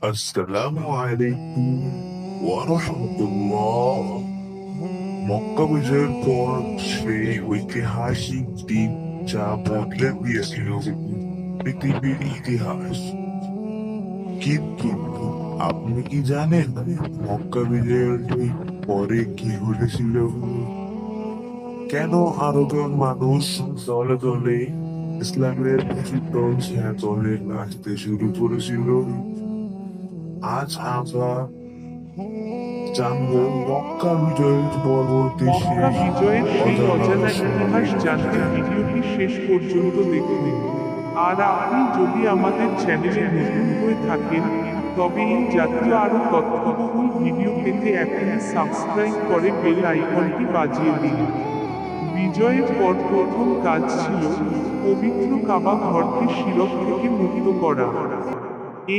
আসসালামু আলাইকুম ওয়া রাহমাতুল্লাহ। মক্কা বিজয়ের পর সেই ঐতিহাসিক দিন যা বদলে দিয়েছিল পৃথিবীর ইতিহাস। কিন্তু আপনি কি জানেন মক্কা বিজয়ের ঠিক পরে কি ঘটেছিল? কেন আরবের মানুষ দলে দলে ইসলামের দল দলে আসতে শুরু করেছিল? আজ আমরা জানবো মক্কা বিজয়ের পরবর্তী মক্কা শেষ বিজয়ের সেই অজানা ইতিহাস সময়ের জানতে ভিডিওটি শেষ পর্যন্ত দেখুন। আর আপনি যদি আমাদের চ্যানেলে নতুন হয়ে থাকেন, তবে এই জাতীয় আরও তথ্যবহুল ভিডিও পেতে এখনই সাবস্ক্রাইব করে বেল আইকনটি বাজিয়ে দিন। বিজয়ের পর প্রথম কাজ ছিল পবিত্র কাবা ঘরকে শিরক থেকে মুক্ত করা।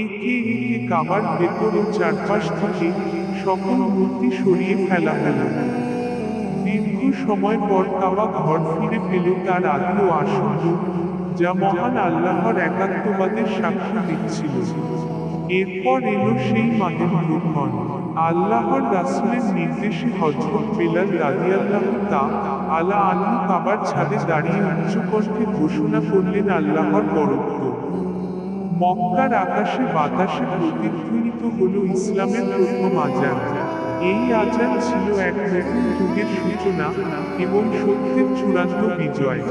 একে একে কাবার ভেতর ও চারপাশ থেকে সকল মূর্তি সরিয়ে ফেলা হলো। দীর্ঘ সময় পর কাবা ঘর ফিরে পেল তার আদি ও আসল রূপ, যা মহান আল্লাহর একাত্মবাদের সাক্ষ্য দিচ্ছিল। এরপর এলো সেই মাহের গ্রহণ। আল্লাহর রাসূলের নির্দেশে হযরত বেলাল রাদিয়াল্লাহু তাআলা আনহু কাবার ছাদে দাঁড়িয়ে উচ্চকণ্ঠে ঘোষণা করলেন আল্লাহর বরত্ব। মক্কার আকাশে বাতাসে প্রতিধ্বনিত হলো ইসলামের প্রথম আযান। এই আযান ছিল এক নতুন যুগের সূচনা এবং সত্যের চূড়ান্ত বিজয়।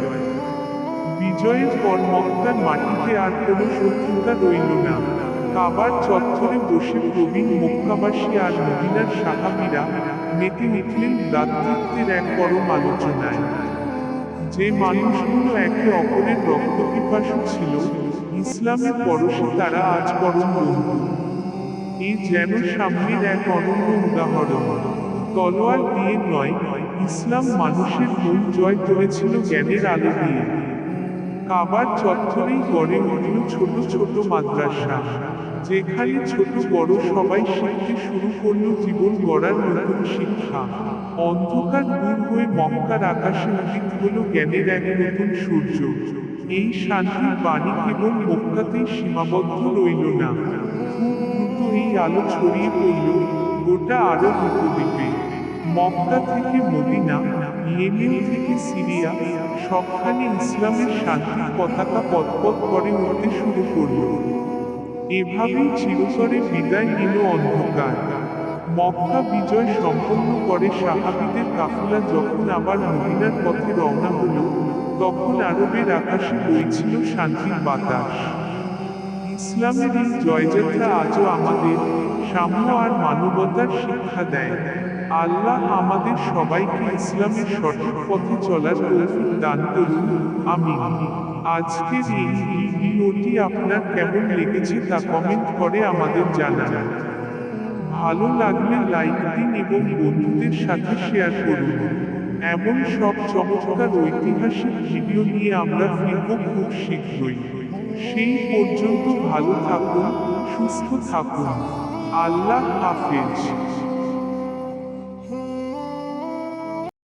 বিজয়ের পর মক্কার মাটিতে আর কোনো শত্রুতা রইল না। কাবার চত্বরে বসে প্রবীণ মক্কাবাসী আর মদিনার সাহাবীরা মেতে উঠলেন ভ্রাতৃত্বের এক পরম আলোচনায়। যে মানুষগুলো একে অপরের রক্তপিপাসু ছিল, ইসলামের পরশে তারা আজ পরম বন্ধু। এই যেন সাম্যের এক অনন্য উদাহরণ। তলোয়ার দিয়ে নয়, ইসলাম মানুষের মন জয় করেছিল জ্ঞানের আলো দিয়ে। কাবার চত্বরেই গড়ে উঠল ছোট ছোট মাদ্রাসা, যেখানে ছোট বড় সবাই শিখতে শুরু করল জীবন গড়ার নতুন শিক্ষা। অন্ধকার দূর হয়ে মক্কার আকাশে উদিত হলো জ্ঞানের এক নতুন সূর্য। এই শান্তির বাণী কেবল মক্কাতেই সীমাবদ্ধ রইল না, খুব দ্রুত এই আলো ছড়িয়ে পড়ল গোটা আরব উপদ্বীপে। মক্কা থেকে মদিনা, ইয়েমেন থেকে সিরিয়া, সবখানে ইসলামের শান্তির পতাকা পথ করে উঠতে শুরু করল। এভাবেই চিরতরে বিদায় নিল অন্ধকার। মক্কা বিজয় সম্পন্ন করে সাহাবীদের কাফেলা যখন আবার মদিনার পথে রওনা হলো, তখন আরবের আকাশে বইছিল শান্তির বাতাস। ইসলামের এই জয়যাত্রা আজও আমাদের সাম্য আর মানবতার শিক্ষা দেয়। আল্লাহ আমাদের সবাইকে ইসলামের সঠিক পথে চলার তৌফিক দান করুন, আমিন। আজকের এই ভিডিওটি আপনার কেমন লেগেছে তা কমেন্ট করে আমাদের জানান। ভালো লাগলে লাইক দিন এবং বন্ধুদের সাথে শেয়ার করুন। এমন সব চমৎকার ঐতিহাসিক ভিডিও নিয়ে আমরা ফিরব খুব শীঘ্রই। সেই পর্যন্ত ভালো থাকুন, সুস্থ থাকুন। আল্লাহ হাফেজ।